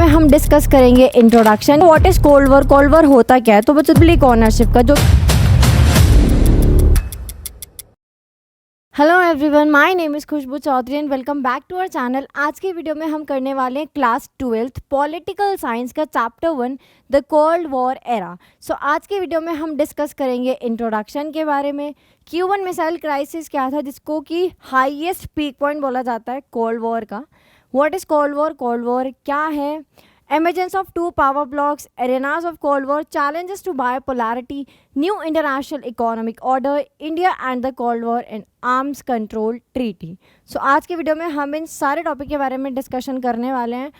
में हम डिस्कस करेंगे introduction, what is cold war, cold war होता क्या है। तो बच्चों पब्लिक ओनरशिप का जो hello everyone, my name is Khushboo Chaudhary and welcome back to our channel. आज की वीडियो में हम करने वाले हैं क्लास 12th पॉलिटिकल साइंस का chapter 1 the cold war era. So आज की वीडियो में हम डिस्कस करेंगे इंट्रोडक्शन के बारे में, क्यूबन मिसाइल क्राइसिस क्या था जिसको कि हाईएस्ट पीक पॉइंट बोला जाता है कोल्ड वॉर का, व्हाट इज़ कोल्ड वॉर क्या है, emergence of two power blocks, arenas of Cold War, challenges to bipolarity, new international economic order, India and the Cold War and arms control treaty. So आज की video में हम इन सारे topic के बारे में डिस्कशन करने वाले हैं।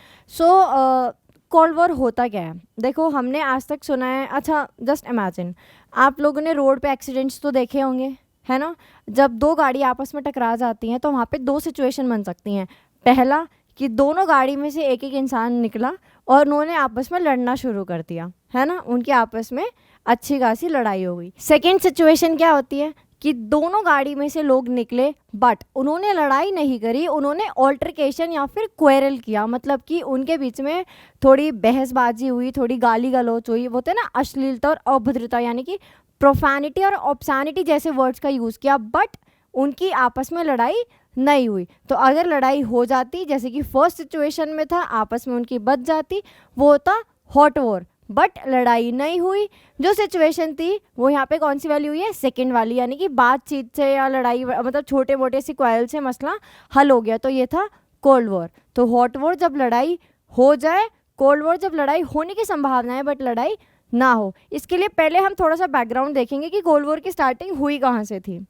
कोल्ड वॉर होता क्या है? देखो, हमने आज तक सुना है, अच्छा जस्ट इमेजिन, आप लोगों ने रोड पे एक्सीडेंट्स तो देखे होंगे, है ना। जब दो गाड़ी आपस में टकरा जाती हैं तो वहाँ पे दो सिचुएशन बन सकती हैं। पहला कि दोनों गाड़ी में से एक एक इंसान निकला और उन्होंने आपस में लड़ना शुरू कर दिया, है ना, उनके आपस में अच्छी खासी लड़ाई हो गई। सेकेंड सिचुएशन क्या होती है कि दोनों गाड़ी में से लोग निकले बट उन्होंने लड़ाई नहीं करी, उन्होंने ऑल्टरकेशन या फिर क्वेरल किया, मतलब कि उनके बीच में थोड़ी बहसबाजी हुई, थोड़ी गाली गलौच हुई, वो होते ना अश्लीलता और अभद्रता, यानी कि प्रोफैनिटी और ऑब्सैनिटी जैसे वर्ड्स का यूज़ किया, बट उनकी आपस में लड़ाई नहीं हुई। तो अगर लड़ाई हो जाती, जैसे कि फर्स्ट सिचुएशन में था, आपस में उनकी बच जाती, वो होता हॉट वॉर, बट लड़ाई नहीं हुई। जो सिचुएशन थी वो यहाँ पे कौन सी वाली हुई है? सेकंड वाली, यानी कि बातचीत से या लड़ाई, मतलब छोटे मोटे सी क्वारल से मसला हल हो गया, तो ये था कोल्ड वॉर। तो हॉट वॉर जब लड़ाई हो जाए, कोल्ड वॉर जब लड़ाई होने की संभावना है बट लड़ाई ना हो। इसके लिए पहले हम थोड़ा सा बैकग्राउंड देखेंगे कि कोल्ड वॉर की स्टार्टिंग हुई कहाँ से थी।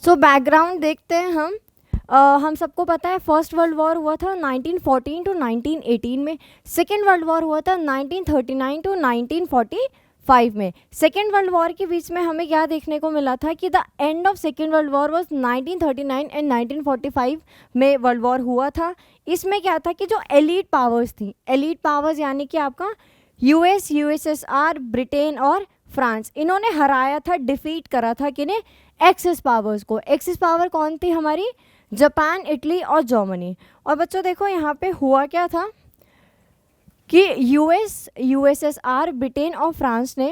बैकग्राउंड देखते हैं हम सबको पता है फर्स्ट वर्ल्ड वॉर हुआ था 1914 टू 1918 में, सेकेंड वर्ल्ड वॉर हुआ था 1939 टू 1945 में। सेकेंड वर्ल्ड वॉर के बीच में हमें क्या देखने को मिला था कि the end of second world war was 1939 and 1945 में वर्ल्ड वॉर हुआ था। इसमें क्या था कि जो एलीट पावर्स थी, एलीट पावर्स यानी कि आपका यूएस, यूएसएसआर, ब्रिटेन और फ्रांस, इन्होंने हराया था, डिफीट करा था किन्हें? एक्सिस पावर्स को। एक्सिस पावर कौन थी हमारी? जापान, इटली और जर्मनी। और बच्चों देखो यहाँ पे हुआ क्या था कि यूएस, यूएसएसआर, ब्रिटेन और फ्रांस ने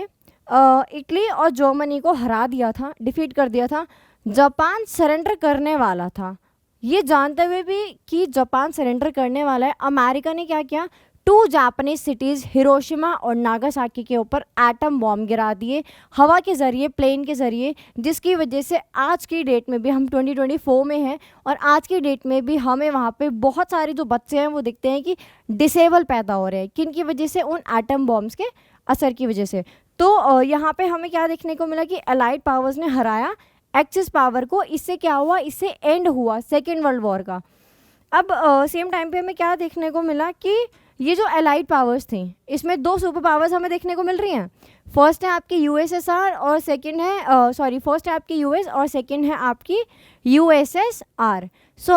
इटली और जर्मनी को हरा दिया था, डिफीट कर दिया था। जापान सरेंडर करने वाला था, ये जानते हुए भी कि जापान सरेंडर करने वाला है, अमेरिका ने क्या किया? 2 जापानीज सिटीज़ हिरोशिमा और नागासाकी के ऊपर एटम बॉम्ब गिरा दिए हवा के ज़रिए, प्लेन के ज़रिए, जिसकी वजह से आज की डेट में भी हम 2024 में हैं और आज की डेट में भी हमें वहाँ पे बहुत सारे जो बच्चे हैं वो दिखते हैं कि डिसेबल पैदा हो रहे हैं, किन की वजह से? उन एटम बॉम्ब्स के असर की वजह से। तो यहाँ पर हमें क्या देखने को मिला कि अलाइड पावर्स ने हराया एक्सिस पावर को। इससे क्या हुआ? इससे एंड हुआ सेकेंड वर्ल्ड वॉर का। अब सेम टाइम पे हमें क्या देखने को मिला कि ये जो एलाइड पावर्स थी, इसमें 2 सुपर पावर्स हमें देखने को मिल रही हैं। फर्स्ट है आपकी यूएसएसआर और सेकंड है फर्स्ट है आपकी यूएस और सेकंड है आपकी यूएसएसआर।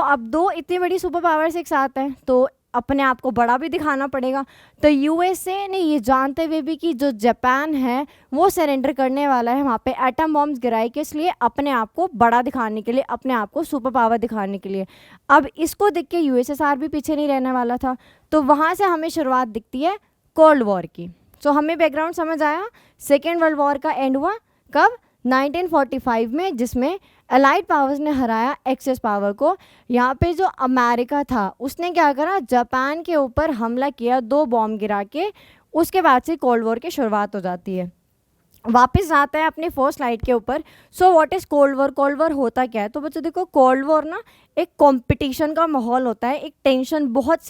अब 2 इतनी बड़ी सुपर पावर्स एक साथ हैं तो अपने आप को बड़ा भी दिखाना पड़ेगा। तो यूएसए ने ये जानते हुए भी कि जो जापान है वो सरेंडर करने वाला है, वहाँ पे एटम बॉम्ब्स गिराए, किस लिए? अपने आप को बड़ा दिखाने के लिए, अपने आप को सुपर पावर दिखाने के लिए। अब इसको देख के यूएसएसआर भी पीछे नहीं रहने वाला था, तो वहाँ से हमें शुरुआत दिखती है कोल्ड वॉर की। हमें बैकग्राउंड समझ आया। सेकेंड वर्ल्ड वॉर का एंड हुआ कब? 1945 में, जिसमें अलाइड पावर्स ने हराया एक्सिस पावर को। यहाँ पे जो अमेरिका था उसने क्या करा? जापान के ऊपर हमला किया, 2 बॉम्ब गिरा के। उसके बाद से कोल्ड वॉर की शुरुआत हो जाती है। वापस आता है अपने फर्स्ट स्लाइड के ऊपर। What is cold war? Cold war होता क्या है? तो बच्चों देखो, कोल्ड वॉर ना एक कंपटीशन का माहौल होता है, एक टेंशन, बहुत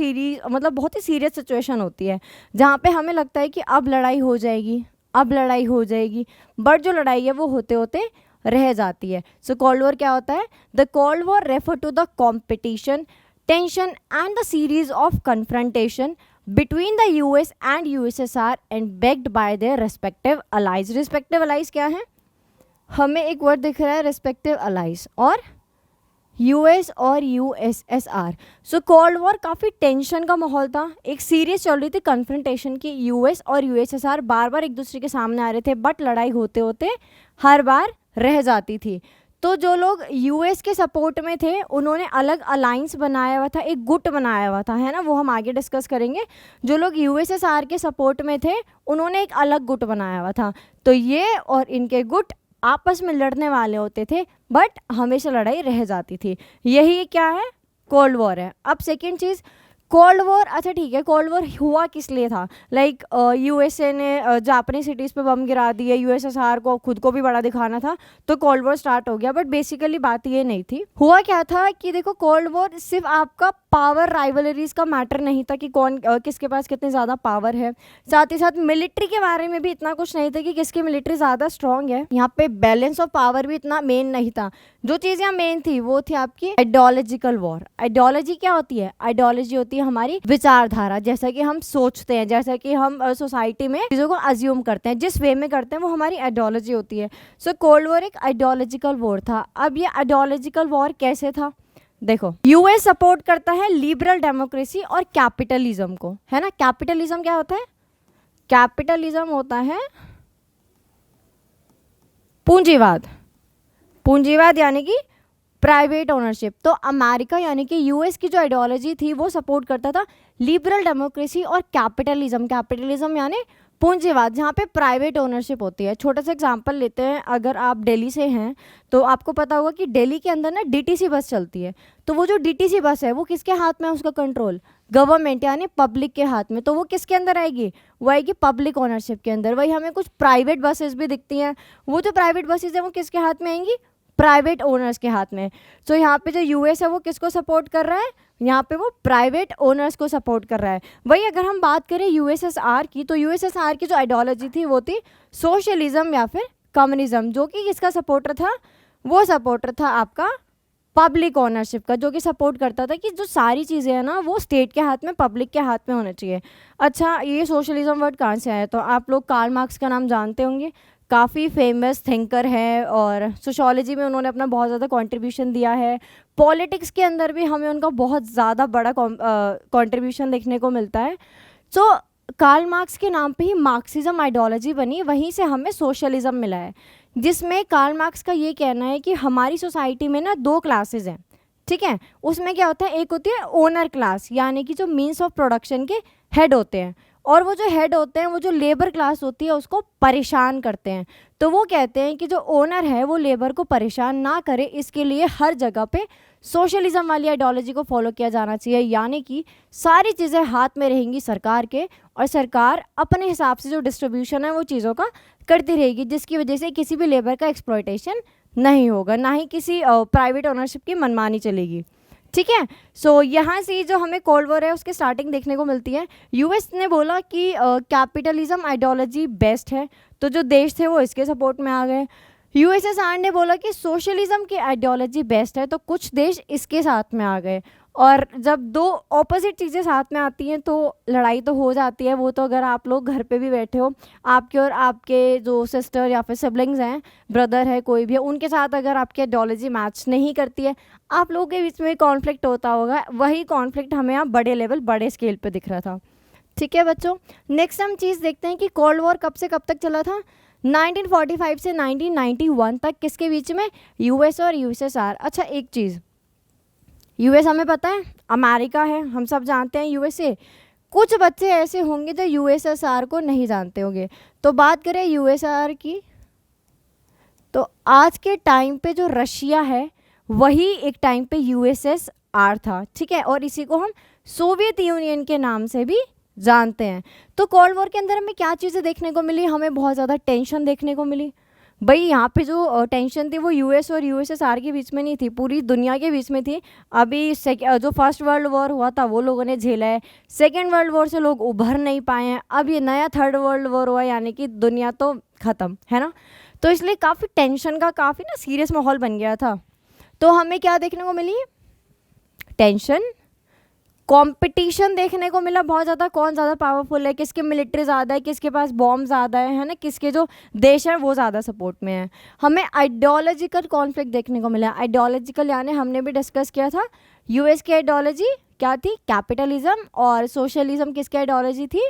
ही सीरियस सिचुएशन होती है जहाँ पे हमें लगता है कि अब लड़ाई हो जाएगी, अब लड़ाई हो जाएगी, बट जो लड़ाई है वो होते होते रह जाती है। कोल्ड वॉर क्या होता है? The cold war refer to the competition, tension and the series of confrontation between the US and USSR and backed by their respective allies। respective allies क्या है? हमें एक वर्ड दिख रहा है respective allies, और US और USSR। कोल्ड वॉर काफ़ी टेंशन का माहौल था, एक सीरियस चल रही थी कन्फ्रंटेशन की। US और USSR बार बार एक दूसरे के सामने आ रहे थे, बट लड़ाई होते होते हर बार रह जाती थी। तो जो लोग यूएस के सपोर्ट में थे उन्होंने अलग अलायंस बनाया हुआ था, एक गुट बनाया हुआ था, है ना, वो हम आगे डिस्कस करेंगे। जो लोग यूएसएसआर के सपोर्ट में थे उन्होंने एक अलग गुट बनाया हुआ था। तो ये और इनके गुट आपस में लड़ने वाले होते थे, बट हमेशा लड़ाई रह जाती थी। यही क्या है, कोल्ड वॉर है। अब सेकेंड चीज़, कोल्ड वॉर, अच्छा ठीक है, कोल्ड वॉर हुआ किस लिए था? लाइक यूएसए ने जापानी सिटीज़ पे बम गिरा दिए, यूएसएसआर को खुद को भी बड़ा दिखाना था, तो कोल्ड वॉर स्टार्ट हो गया। बट बेसिकली बात ये नहीं थी। हुआ क्या था कि देखो, कोल्ड वॉर सिर्फ आपका पावर राइवलरीज का मैटर नहीं था कि कौन किसके पास कितनी ज़्यादा पावर है, साथ ही साथ मिलिट्री के बारे में भी इतना कुछ नहीं था कि किसकी मिलिट्री ज़्यादा स्ट्रांग है। यहाँ पे बैलेंस ऑफ पावर भी इतना मेन नहीं था। जो चीज़ यहाँ मेन थी वो थी आपकी आइडियोलॉजिकल वॉर। आइडियोलॉजी क्या होती है? आइडियोलॉजी होती है हमारी विचारधारा, जैसा कि हम सोचते हैं, जैसा कि हम सोसाइटी में चीज़ों को अज्यूम करते हैं, जिस वे में करते हैं वो हमारी आइडियोलॉजी होती है। सो कोल्ड वॉर एक आइडियोलॉजिकल वॉर था। अब ये आइडियोलॉजिकल वॉर कैसे था? देखो, यूएस सपोर्ट करता है लिबरल डेमोक्रेसी और कैपिटलिज्म को, है ना। कैपिटलिज्म क्या होता है? कैपिटलिज्म होता है पूंजीवाद। पूंजीवाद यानी कि प्राइवेट ओनरशिप। तो अमेरिका यानी कि यूएस की जो आइडियोलॉजी थी वो सपोर्ट करता था लिबरल डेमोक्रेसी और कैपिटलिज्म। कैपिटलिज्म यानी पूंजीवाद, जहाँ पे प्राइवेट ओनरशिप होती है। छोटा सा एग्जांपल लेते हैं, अगर आप दिल्ली से हैं तो आपको पता होगा कि दिल्ली के अंदर ना डीटीसी बस चलती है। तो वो जो डीटीसी बस है वो किसके हाथ में है? उसका कंट्रोल गवर्नमेंट यानी पब्लिक के हाथ में। तो वो किसके अंदर आएगी? वो आएगी पब्लिक ओनरशिप के अंदर। वही हमें कुछ प्राइवेट बसेस भी दिखती हैं, वो जो प्राइवेट बसेस हैं वो किसके हाथ में आएंगी? प्राइवेट ओनर्स के हाथ में। तो यहाँ पे जो यूएस है वो किसको सपोर्ट कर रहा है? यहाँ पे वो प्राइवेट ओनर्स को सपोर्ट कर रहा है। वही अगर हम बात करें यूएसएसआर की, तो यूएसएसआर की जो आइडियोलॉजी थी वो थी सोशलिज्म या फिर कम्युनिज्म। जो कि किसका सपोर्टर था? वो सपोर्टर था आपका पब्लिक ओनरशिप का, जो कि सपोर्ट करता था कि जो सारी चीज़ें हैं ना वो स्टेट के हाथ में, पब्लिक के हाथ में होना चाहिए। अच्छा, ये सोशलिज्म वर्ड कहाँ से आया? तो आप लोग कार्ल मार्क्स का नाम जानते होंगे, काफ़ी फेमस थिंकर है और सोशोलॉजी में उन्होंने अपना बहुत ज़्यादा कंट्रीब्यूशन दिया है। पॉलिटिक्स के अंदर भी हमें उनका बहुत ज़्यादा बड़ा कंट्रीब्यूशन देखने को मिलता है। सो कार्ल मार्क्स के नाम पे ही मार्क्सिज्म आइडियोलॉजी बनी, वहीं से हमें सोशलिज्म मिला है, जिसमें कार्ल मार्क्स का ये कहना है कि हमारी सोसाइटी में ना दो क्लासेस हैं, ठीक है। उसमें क्या होता है? एक होती है ओनर क्लास, यानी कि जो मीन्स ऑफ प्रोडक्शन के हेड होते हैं, और वो जो हेड होते हैं वो जो लेबर क्लास होती है उसको परेशान करते हैं। तो वो कहते हैं कि जो ओनर है वो लेबर को परेशान ना करे, इसके लिए हर जगह पे सोशलिज्म वाली आइडियोलॉजी को फॉलो किया जाना चाहिए। यानी कि सारी चीज़ें हाथ में रहेंगी सरकार के, और सरकार अपने हिसाब से जो डिस्ट्रीब्यूशन है वो चीज़ों का करती रहेगी, जिसकी वजह से किसी भी लेबर का एक्सप्लॉयटेशन नहीं होगा, ना ही किसी प्राइवेट ओनरशिप की मनमानी चलेगी, ठीक है। सो यहाँ से जो हमें कोल्ड वॉर है उसकी स्टार्टिंग देखने को मिलती है। यूएस ने बोला कि कैपिटलिज्म आइडियोलॉजी बेस्ट है, तो जो देश थे वो इसके सपोर्ट में आ गए। यूएसएसआर ने बोला कि सोशलिज्म की आइडियोलॉजी बेस्ट है, तो कुछ देश इसके साथ में आ गए। और जब दो ऑपोजिट चीज़ें साथ में आती हैं तो लड़ाई तो हो जाती है। वो तो अगर आप लोग घर पे भी बैठे हो, आपके और आपके जो सिस्टर या फिर सिबलिंग्स हैं, ब्रदर है, कोई भी है, उनके साथ अगर आपकी आइडियोलॉजी मैच नहीं करती है, आप लोगों के बीच में कॉन्फ्लिक्ट होता होगा। वही कॉन्फ्लिक्ट हमें यहाँ बड़े लेवल, बड़े स्केल पे दिख रहा था, ठीक है बच्चों। नेक्स्ट हम चीज़ देखते हैं कि कोल्ड वॉर कब से कब तक चला था? 1945 से 1991 तक। किसके बीच में? यूएस और यूएसएसआर। अच्छा, एक चीज़, यूएस हमें पता है, अमेरिका है, हम सब जानते हैं यूएसए। कुछ बच्चे ऐसे होंगे जो यूएसएसआर को नहीं जानते होंगे। तो बात करें यूएसएसआर की, तो आज के टाइम पे जो रशिया है वही एक टाइम पे यूएसएसआर था, ठीक है। और इसी को हम सोवियत यूनियन के नाम से भी जानते हैं। तो कोल्ड वॉर के अंदर हमें क्या चीज़ें देखने को मिली? हमें बहुत ज़्यादा टेंशन देखने को मिली। भाई यहाँ पे जो टेंशन थी वो यूएस और यूएसएसआर के बीच में नहीं थी, पूरी दुनिया के बीच में थी। अभी जो फर्स्ट वर्ल्ड वॉर हुआ था वो लोगों ने झेला है, सेकेंड वर्ल्ड वॉर से लोग उभर नहीं पाए हैं, अब ये नया थर्ड वर्ल्ड वॉर हुआ, यानी कि दुनिया तो ख़त्म है ना। तो इसलिए काफ़ी टेंशन का, काफ़ी ना सीरियस माहौल बन गया था। तो हमें क्या देखने को मिली? टेंशन, कंपटीशन देखने को मिला बहुत ज़्यादा, कौन ज़्यादा पावरफुल है, किसकी मिलिट्री ज़्यादा है, किसके पास बॉम्ब ज़्यादा है ना, किसके जो देश है वो ज़्यादा सपोर्ट में है। हमें आइडियोलॉजिकल कॉन्फ्लिक्ट देखने को मिला। आइडियोलॉजिकल यानी हमने भी डिस्कस किया था, यूएस की आइडियोलॉजी क्या थी? कैपिटलिज्म। और सोशलिज्म किसकी आइडियोलॉजी थी?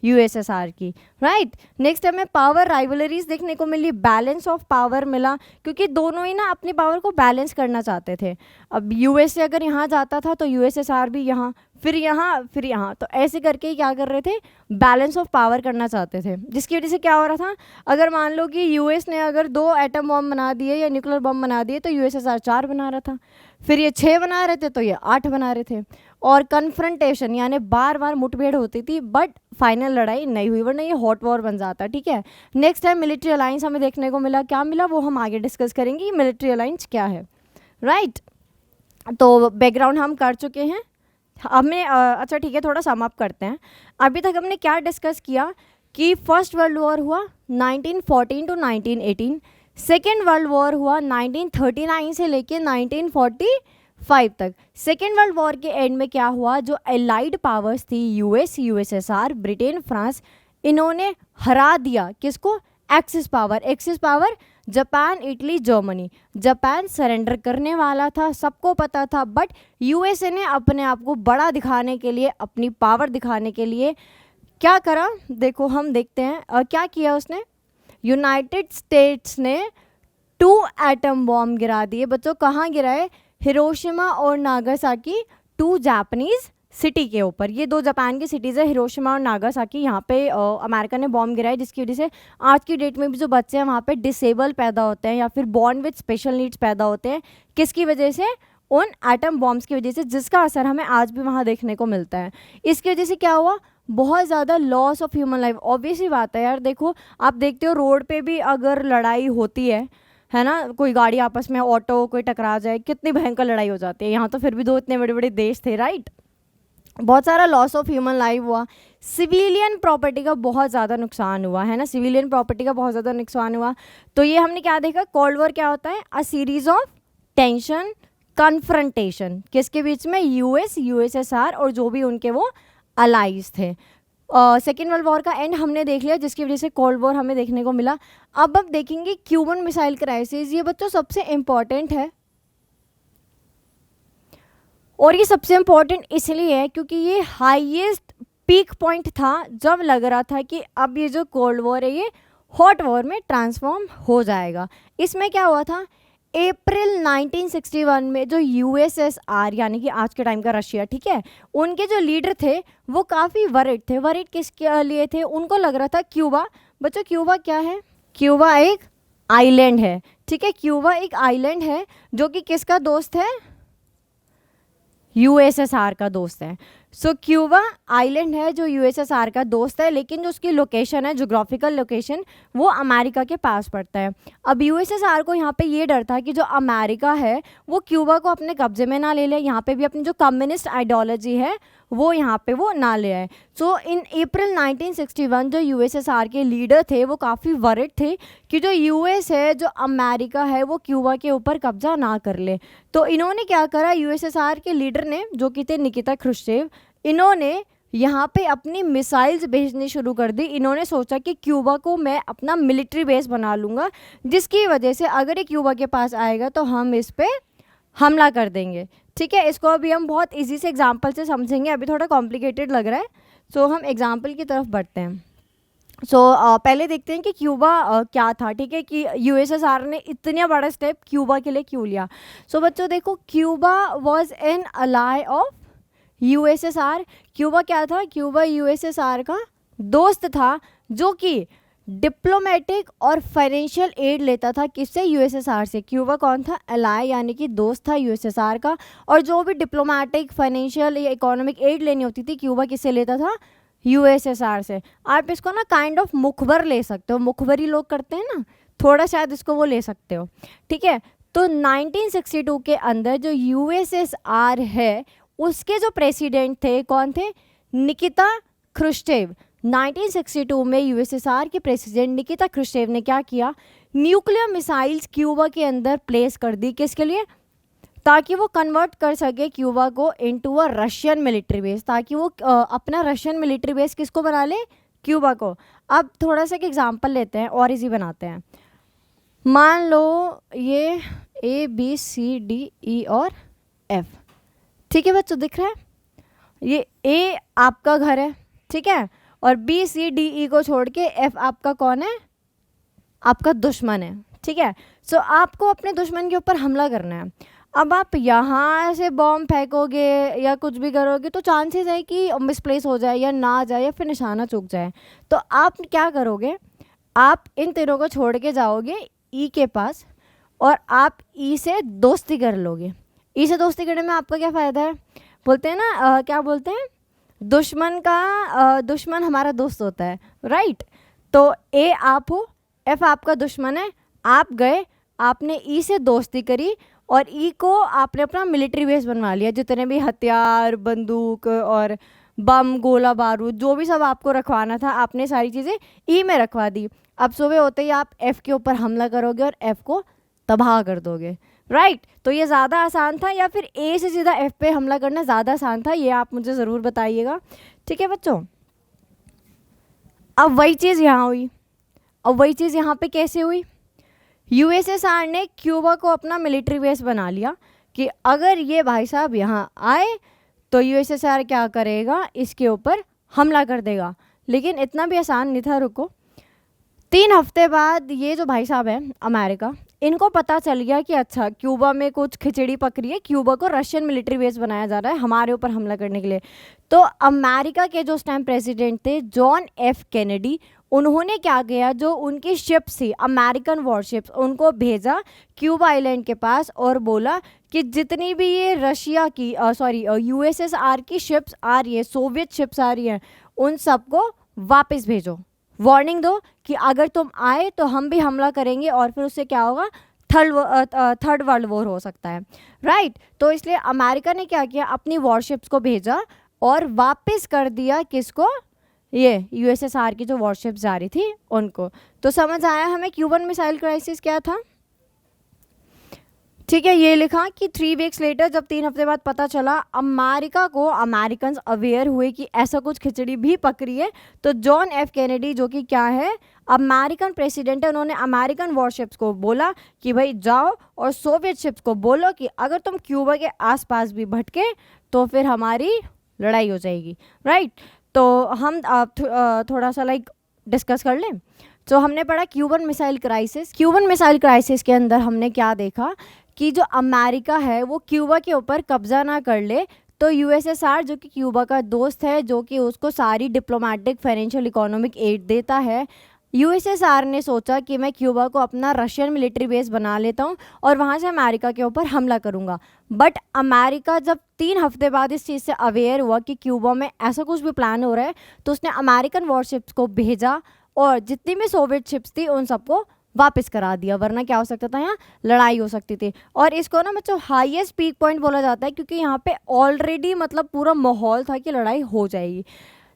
यूएसएसआर की, राइट। नेक्स्ट हमें पावर राइवलरीज देखने को मिली, बैलेंस ऑफ पावर मिला, क्योंकि दोनों ही ना अपनी पावर को बैलेंस करना चाहते थे। अब यूएसए अगर यहाँ जाता था तो यूएसएसआर भी यहाँ, फिर यहाँ, तो ऐसे करके ही क्या कर रहे थे, बैलेंस ऑफ पावर करना चाहते थे। जिसकी वजह से क्या हो रहा था, अगर मान लो कि यूएस ने अगर 2 एटम बॉम्ब बना दिए या न्यूक्लियर बॉम्ब बना दिए तो यूएसएसआर 4 बना रहा था, फिर ये 6 बना रहे थे तो ये 8 बना रहे थे। और कन्फ्रंटेशन यानी बार बार मुठभेड़ होती थी, बट फाइनल लड़ाई नहीं हुई, वरना ये हॉट वॉर बन जाता, ठीक है। नेक्स्ट है मिलिट्री अलायंस हमें देखने को मिला, क्या मिला वो हम आगे डिस्कस करेंगे, मिलिट्री अलायंस क्या है, राइट। तो बैकग्राउंड हम कर चुके हैं हमें, अच्छा ठीक है, थोड़ा सम अप करते हैं। अभी तक हमने क्या डिस्कस किया कि फर्स्ट वर्ल्ड वॉर हुआ 1914 टू 1918, सेकेंड वर्ल्ड वॉर हुआ 1939 से लेके 1945 तक। सेकेंड वर्ल्ड वॉर के एंड में क्या हुआ, जो एलाइड पावर्स थी यूएस, यूएसएसआर, ब्रिटेन, फ्रांस, इन्होंने हरा दिया किसको, axis power, Japan, Italy, Germany. Japan surrender करने वाला था, सबको पता था, बट यूएसए ने अपने आप को बड़ा दिखाने के लिए, अपनी पावर दिखाने के लिए क्या करा, देखो हम देखते हैं क्या किया उसने। यूनाइटेड स्टेट्स ने 2 एटम बॉम्ब गिरा दिए बच्चों, कहाँ गिराए, हिरोशिमा और नागासाकी, 2 जापानीज सिटी के ऊपर। ये 2 जापान की सिटीज़ है, हिरोशिमा और नागासाकी। यहाँ पे अमेरिका ने बॉम्ब गिराया, जिसकी वजह से आज की डेट में भी जो बच्चे हैं वहाँ पे डिसेबल पैदा होते हैं या फिर बॉर्न विद स्पेशल नीड्स पैदा होते हैं, किसकी वजह से, उन एटम बॉम्ब्स की वजह से, जिसका असर हमें आज भी वहाँ देखने को मिलता है। इसकी वजह से क्या हुआ, बहुत ज़्यादा loss of human life. Obvious ही बात है यार, देखो आप देखते हो रोड पे भी अगर लड़ाई होती है ना, कोई गाड़ी आपस में, ऑटो कोई टकरा जाए, कितनी भयंकर लड़ाई हो जाती है। यहाँ तो फिर भी 2 इतने बड़े बड़े देश थे, राइट। बहुत सारा लॉस ऑफ ह्यूमन लाइफ हुआ, सिविलियन प्रॉपर्टी का बहुत ज़्यादा नुकसान हुआ, है ना, सिविलियन प्रॉपर्टी का बहुत ज़्यादा नुकसान हुआ। तो ये हमने क्या देखा, कोल्ड वॉर क्या होता है, a series of tension, confrontation, किसके बीच में, यूएस, यूएसएसआर और जो भी उनके वो अलाइज थे। सेकेंड वर्ल्ड वॉर का एंड हमने देख लिया, जिसकी वजह से कोल्ड वॉर हमें देखने को मिला। अब देखेंगे क्यूबन मिसाइल क्राइसिस, ये बच्चों सबसे इम्पॉर्टेंट है, और ये सबसे इम्पॉर्टेंट इसलिए है क्योंकि ये हाईएस्ट पीक पॉइंट था जब लग रहा था कि अब ये जो कोल्ड वॉर है ये हॉट वॉर में ट्रांसफॉर्म हो जाएगा। इसमें क्या हुआ था, अप्रैल 1961 में जो यूएसएसआर यानी कि आज के टाइम का रशिया, ठीक है, उनके जो लीडर थे वो काफ़ी वरिड थे। वरिड किसके लिए थे, उनको लग रहा था क्यूबा, बच्चों क्यूबा क्या है, क्यूबा एक आइलैंड है, ठीक है, क्यूबा एक आइलैंड है जो कि किसका दोस्त है, यूएसएसआर का दोस्त है। सो क्यूबा आइलैंड है जो यूएसएसआर का दोस्त है, लेकिन जो उसकी लोकेशन है, जोग्राफिकल लोकेशन, वो अमेरिका के पास पड़ता है। अब यूएसएसआर को यहाँ पे ये डर था कि जो अमेरिका है वो क्यूबा को अपने कब्जे में ना ले ले, यहाँ पे भी अपनी जो कम्युनिस्ट आइडियोलॉजी है वो यहाँ पे वो ना ले आए। सो इन अप्रैल 1961 जो यूएसएसआर के लीडर थे वो काफ़ी वरिड थे कि जो यूएस है, जो अमेरिका है, वो क्यूबा के ऊपर कब्जा ना कर ले। तो इन्होंने क्या करा, यूएसएसआर के लीडर ने, जो कि थे निकिता क्रुश्चेव, इन्होंने यहाँ पे अपनी मिसाइल्स भेजनी शुरू कर दी। इन्होंने सोचा कि क्यूबा को मैं अपना मिलिट्री बेस बना लूँगा, जिसकी वजह से अगर ये क्यूबा के पास आएगा तो हम इस पर हमला कर देंगे, ठीक है। इसको अभी हम बहुत इजी से एग्जांपल से समझेंगे, अभी थोड़ा कॉम्प्लिकेटेड लग रहा है, सो हम एग्जांपल की तरफ बढ़ते हैं। पहले देखते हैं कि क्यूबा क्या था, ठीक है, कि यूएसएसआर ने इतना बड़ा स्टेप क्यूबा के लिए क्यों लिया। बच्चों देखो, Cuba was an ally of USSR. Cuba क्या था, क्यूबा यूएसएसआर का दोस्त था, जो कि डिप्लोमेटिक और फाइनेंशियल एड लेता था, किससे, यूएसएसआर से। क्यूबा कौन था, अलाई यानी कि दोस्त था यूएसएसआर का, और जो भी डिप्लोमेटिक, फाइनेंशियल या इकोनॉमिक एड लेनी होती थी क्यूबा किससे लेता था, यूएसएसआर से। आप इसको ना काइंड ऑफ मुखबर ले सकते हो, मुखबरी लोग करते हैं ना, थोड़ा शायद इसको वो ले सकते हो, ठीक है। तो 1962 के अंदर जो यूएसएसआर है उसके जो प्रेसिडेंट थे कौन थे, निकिता क्रुश्चेव। 1962 में यूएसएसआर के प्रेसिडेंट निकिता क्रुश्चेव ने क्या किया, न्यूक्लियर मिसाइल्स क्यूबा के अंदर प्लेस कर दी, किसके लिए, ताकि वो कन्वर्ट कर सके क्यूबा को into a Russian military base, ताकि वो अपना रशियन मिलिट्री बेस किसको बना ले, क्यूबा को। अब थोड़ा सा एक एग्जांपल लेते हैं और इजी बनाते हैं। मान लो ये ABCDE और F, ठीक है बच्चों, दिख रहा है, ये A आपका घर है, ठीक है, और बी सी डी ई को छोड़ के एफ आपका कौन है, आपका दुश्मन है, ठीक है। सो आपको अपने दुश्मन के ऊपर हमला करना है। अब आप यहाँ से बॉम्ब फेंकोगे या कुछ भी करोगे तो चांसेस है कि मिसप्लेस हो जाए या ना जाए या फिर निशाना चूक जाए। तो आप क्या करोगे, आप इन तीनों को छोड़ के जाओगे ई के पास और आप ई से दोस्ती कर लोगे। ई से दोस्ती करने में आपका क्या फ़ायदा है, बोलते हैं ना क्या बोलते हैं, दुश्मन का दुश्मन हमारा दोस्त होता है, राइट। तो ए आप हो, एफ आपका दुश्मन है, आप गए, आपने ई से दोस्ती करी और ई को आपने अपना मिलिट्री बेस बनवा लिया, जितने भी हथियार, बंदूक और बम, गोला बारूद, जो भी सब आपको रखवाना था आपने सारी चीज़ें ई में रखवा दी। अब सुबह होते ही आप एफ़ के ऊपर हमला करोगे और एफ़ को तबाह कर दोगे, राइट। तो ये ज़्यादा आसान था या फिर ए से सीधा एफ़ पे हमला करना ज़्यादा आसान था, ये आप मुझे ज़रूर बताइएगा, ठीक है बच्चों। अब वही चीज़ यहाँ हुई, अब वही चीज़ यहाँ पे कैसे हुई, यूएसएसआर ने क्यूबा को अपना मिलिट्री बेस बना लिया कि अगर ये भाई साहब यहाँ आए तो यूएसएसआर क्या करेगा, इसके ऊपर हमला कर देगा। लेकिन इतना भी आसान नहीं था, रुको। 3 हफ्ते बाद ये जो भाई साहब है अमेरिका, इनको पता चल गया कि अच्छा क्यूबा में कुछ खिचड़ी पक रही है, क्यूबा को रशियन मिलिट्री बेस बनाया जा रहा है हमारे ऊपर हमला करने के लिए। तो अमेरिका के जो उस टाइम प्रेसिडेंट थे जॉन एफ कैनेडी, उन्होंने क्या किया, जो उनकी शिप्स थी अमेरिकन वॉरशिप्स, उनको भेजा क्यूबा आइलैंड के पास और बोला कि जितनी भी ये रशिया की यूएसएसआर की शिप्स आ रही है, सोवियत शिप्स आ रही हैं, उन सबको वापस भेजो, वार्निंग दो कि अगर तुम आए तो हम भी हमला करेंगे और फिर उससे क्या होगा, थर्ड वर्ल्ड वॉर हो सकता है, राइट। तो इसलिए अमेरिका ने क्या किया, अपनी वॉरशिप्स को भेजा और वापस कर दिया किसको, ये यूएसएसआर की जो वॉरशिप्स जा रही थी उनको। तो समझ आया हमें क्यूबन मिसाइल क्राइसिस क्या था, ठीक है। ये लिखा कि 3 वीक्स लेटर, जब 3 हफ्ते बाद पता चला अमेरिका को, अमेरिकन्स अवेयर हुए कि ऐसा कुछ खिचड़ी भी पक रही है, तो जॉन एफ कैनेडी जो कि क्या है, अमेरिकन प्रेसिडेंट है, उन्होंने अमेरिकन वॉरशिप्स को बोला कि भाई जाओ और सोवियत शिप्स को बोलो कि अगर तुम क्यूबा के आसपास भी भटके तो फिर हमारी लड़ाई हो जाएगी, राइट। तो हम थोड़ा सा डिस्कस कर लें। तो हमने पढ़ा Cuban missile crisis. Cuban missile crisis के अंदर हमने क्या देखा कि जो अमेरिका है वो क्यूबा के ऊपर कब्जा ना कर ले, तो यूएसएसआर जो कि क्यूबा का दोस्त है, जो कि उसको सारी डिप्लोमेटिक, फाइनेंशियल, इकोनॉमिक एड देता है, यूएसएसआर ने सोचा कि मैं क्यूबा को अपना रशियन मिलिट्री बेस बना लेता हूँ और वहाँ से अमेरिका के ऊपर हमला करूँगा। बट अमेरिका जब 3 हफ्ते बाद इस चीज़ से अवेयर हुआ कि क्यूबा में ऐसा कुछ भी प्लान हो रहा है, तो उसने अमेरिकन वॉरशिप्स को भेजा और जितनी भी सोवियत शिप्स थी उन सबको वापस करा दिया, वरना क्या हो सकता था, यहाँ लड़ाई हो सकती थी। और इसको ना बच्चों हाईएस्ट पीक पॉइंट बोला जाता है, क्योंकि यहाँ पे ऑलरेडी मतलब पूरा माहौल था कि लड़ाई हो जाएगी।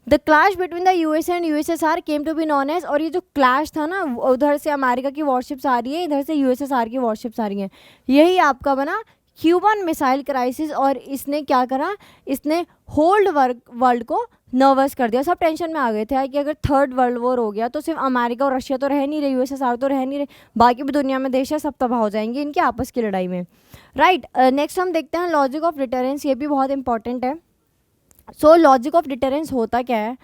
The clash between the USA and USSR came to be known as, और ये जो क्लैश था ना, उधर से अमेरिका की वॉरशिप्स आ रही है, इधर से यूएसएसआर की वॉरशिप्स आ रही हैं, यही आपका बना क्यूबन मिसाइल क्राइसिस। और इसने क्या करा, इसने होल्ड वर्ल्ड को नर्वस कर दिया। सब टेंशन में आ गए थे कि अगर थर्ड वर्ल्ड वॉर हो गया तो सिर्फ अमेरिका और रशिया तो रह नहीं रहे, यूएसएसआर तो रह नहीं रहे, बाकी भी दुनिया में देश है सब तबाह हो जाएंगे इनकी आपस की लड़ाई में, राइट। नेक्स्ट हम देखते हैं लॉजिक ऑफ डिटरेंस, ये भी बहुत इंपॉर्टेंट है। सो लॉजिक ऑफ डिटरेंस होता क्या है,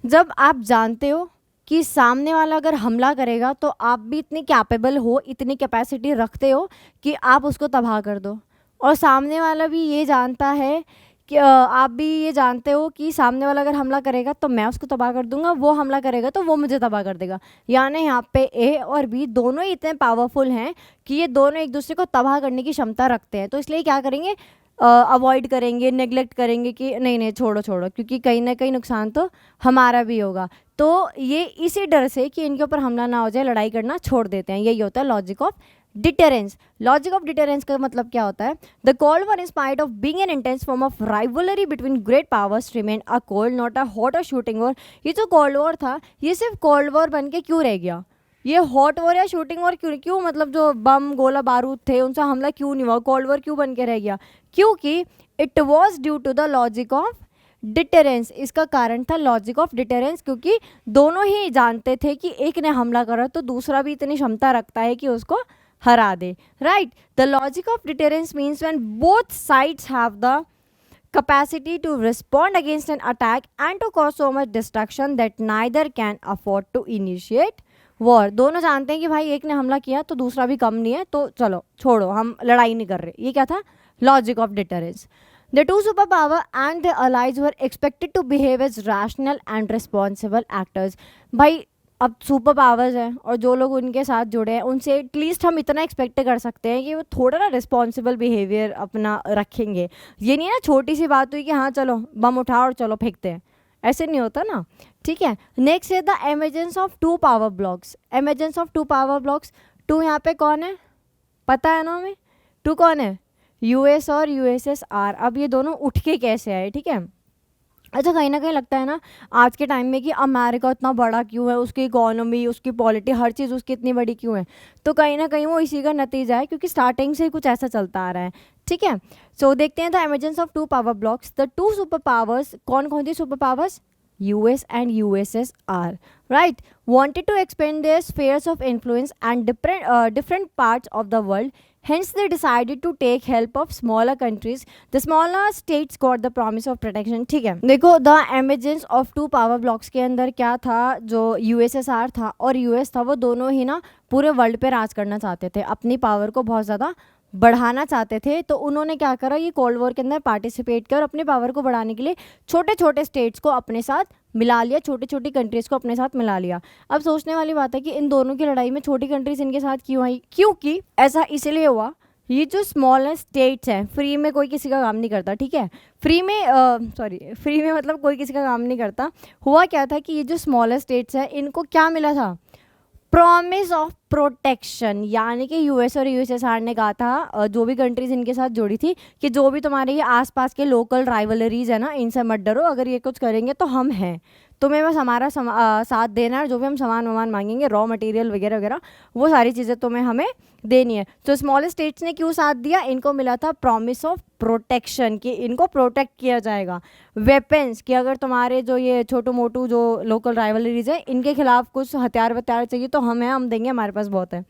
जब आप जानते हो कि सामने वाला अगर हमला करेगा तो आप भी इतने कैपेबल हो, इतनी कैपेसिटी रखते हो कि आप उसको तबाह कर दो, और सामने वाला भी ये जानता है कि आप भी ये जानते हो कि सामने वाला अगर हमला करेगा तो मैं उसको तबाह कर दूंगा, वो हमला करेगा तो वो मुझे तबाह कर देगा। यानी यहाँ पे ए और बी दोनों ही इतने पावरफुल हैं कि ये दोनों एक दूसरे को तबाह करने की क्षमता रखते हैं। तो इसलिए क्या करेंगे, अवॉइड करेंगे, नेग्लेक्ट करेंगे कि नहीं नहीं छोड़ो छोड़ो, क्योंकि कहीं ना कहीं नुकसान तो हमारा भी होगा। तो ये इसी डर से कि इनके ऊपर हमला ना हो जाए, लड़ाई करना छोड़ देते हैं। यही होता है logic of deterrence. Logic of deterrence का मतलब क्या होता है, the cold war in spite of being an intense form of rivalry between great powers remain a cold not a hot और शूटिंग वॉर। ये जो कोल्ड वॉर था ये सिर्फ कोल्ड वॉर बन के क्यों रह गया, ये हॉट वॉर या शूटिंग वॉर क्यों मतलब जो बम गोला बारूद थे उनसे हमला क्यों नहीं हुआ, कोल्ड वॉर क्यों बन के रह गया, क्योंकि it was due to the logic of deterrence. इसका कारण था लॉजिक ऑफ डिटरेंस, क्योंकि दोनों ही जानते थे कि एक ने हमला करा तो दूसरा भी इतनी क्षमता रखता है कि उसको हरा दे, right. The logic of deterrence means when both sides have the capacity to respond against an attack and to cause so much destruction that neither can afford to initiate war. दोनों जानते हैं कि भाई एक ने हमला किया तो दूसरा भी कम नहीं है, तो चलो छोड़ो, हम लड़ाई नहीं कर रहे. ये क्या था? Logic of deterrence. The two superpower and their allies were expected to behave as rational and responsible actors. भाई अब सुपर पावर्स हैं और जो लोग उनके साथ जुड़े हैं उनसे एटलीस्ट हम इतना एक्सपेक्ट कर सकते हैं कि वो थोड़ा ना रिस्पॉन्सिबल बिहेवियर अपना रखेंगे. ये नहीं है ना छोटी सी बात हुई कि हाँ चलो बम उठाओ और चलो फेंकते हैं, ऐसे नहीं होता ना. ठीक है. नेक्स्ट है the emergence of two power blocs. Emergence of two power blocs. Two यहाँ पे कौन है पता है ना हमें? टू कौन है? यूएस और यूएसएसआर. अब ये दोनों उठ के कैसे आए? ठीक है. अच्छा कहीं ना कहीं लगता है ना आज के टाइम में कि अमेरिका इतना बड़ा क्यों है, उसकी इकोनॉमी, उसकी पॉलिटी, हर चीज़ उसकी इतनी बड़ी क्यों है? तो कहीं ना कहीं वो इसी का नतीजा है क्योंकि स्टार्टिंग से ही कुछ ऐसा चलता आ रहा है. ठीक है. सो देखते हैं the emergence of two power blocs. The two super powers. कौन कौन थी super powers? US and USSR, right, wanted to expand their spheres of influence and different parts of the world. Hence, they decided to take help of smaller countries. The smaller states got the promise of protection. ठीक है. देखो the emergence of two power blocks के अंदर क्या था, जो USSR था और US था, वो दोनों ही ना पूरे वर्ल्ड पे राज करना चाहते थे, अपनी पावर को बहुत ज़्यादा बढ़ाना चाहते थे. तो उन्होंने क्या करा, ये कोल्ड वॉर के अंदर पार्टिसिपेट कर अपने पावर को बढ़ाने के लिए छोटे छोटे स्टेट्स को अपने साथ मिला लिया, छोटी छोटी कंट्रीज़ को अपने साथ मिला लिया. अब सोचने वाली बात है कि इन दोनों की लड़ाई में छोटी कंट्रीज़ इनके साथ क्यों आई? क्योंकि ऐसा इसलिए हुआ, ये जो स्मॉलर स्टेट्स हैं, फ्री में कोई किसी का काम नहीं करता. ठीक है. फ्री में मतलब कोई किसी का काम नहीं करता. हुआ क्या था कि ये जो स्मॉलर स्टेट्स हैं इनको क्या मिला था? Promise of protection. यानी कि यूएस और यूएसएसआर ने कहा था जो भी कंट्रीज इनके साथ जुड़ी थी कि जो भी तुम्हारे ये आसपास के लोकल राइवलरीज है ना, इनसे मत डरो, अगर ये कुछ करेंगे तो हम हैं, तुम्हें बस हमारा साथ देना है, जो भी हम सामान वामान मांगेंगे, रॉ मटेरियल वगैरह वगैरह, वो सारी चीज़ें तुम्हें हमें देनी है. तो स्मॉल स्टेट्स ने क्यों साथ दिया? इनको मिला था प्रॉमिस ऑफ प्रोटेक्शन कि इनको प्रोटेक्ट किया जाएगा. वेपन्स कि अगर तुम्हारे जो ये छोटू मोटू जो लोकल राइवलरीज है इनके खिलाफ कुछ हथियार वत्यार चाहिए तो हम हैं, हम देंगे, हमारे पास बहुत है.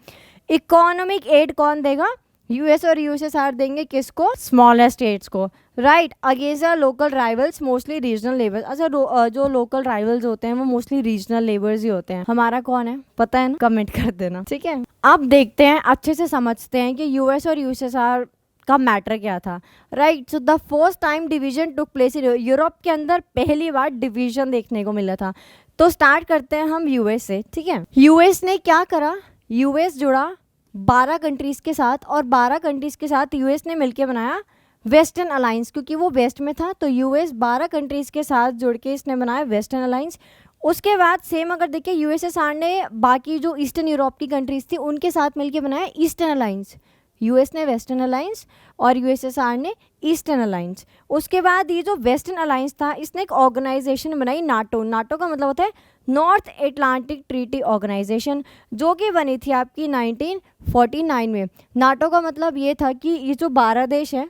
इकोनॉमिक एड कौन देगा? यूएस और यूएसएसआर देंगे. किसको? स्मॉलर स्टेट्स को, right, against the local rivals, mostly regional labours. अच्छा जो लोकल राइवल्स होते हैं वो मोस्टली रीजनल लेबर्स ही होते हैं. हमारा कौन है पता है ना? कमेंट कर देना. ठीक है. अब देखते हैं, अच्छे से समझते हैं कि यूएस और यूएसएसआर का मैटर क्या था. Right. So the first time division took place in Europe के अंदर पहली बार डिवीजन देखने को मिला था. तो स्टार्ट करते हैं हम यूएस से. ठीक है. यूएस ने क्या करा? यूएस जुड़ा 12 कंट्रीज़ के साथ और 12 कंट्रीज़ के साथ यूएस ने मिलकर बनाया वेस्टर्न अलायंस. क्योंकि वो वेस्ट में था तो यूएस 12 कंट्रीज़ के साथ जुड़ के इसने बनाया वेस्टर्न अलायंस. उसके बाद सेम अगर देखिए यूएसएसआर ने बाकी जो ईस्टर्न यूरोप की कंट्रीज़ थी उनके साथ मिलकर बनाया ईस्टर्न अलायंस. यूएस ने वेस्टर्न अलायंस और यूएसएसआर ने ईस्टर्न अलायंस. उसके बाद ये जो वेस्टर्न अलायंस था इसने एक ऑर्गेनाइजेशन बनाई, नाटो. नाटो का मतलब होता है नॉर्थ एटलांटिक ट्रीटी ऑर्गेनाइजेशन, जो कि बनी थी आपकी 1949 में. नाटो का मतलब ये था कि ये जो 12 देश है,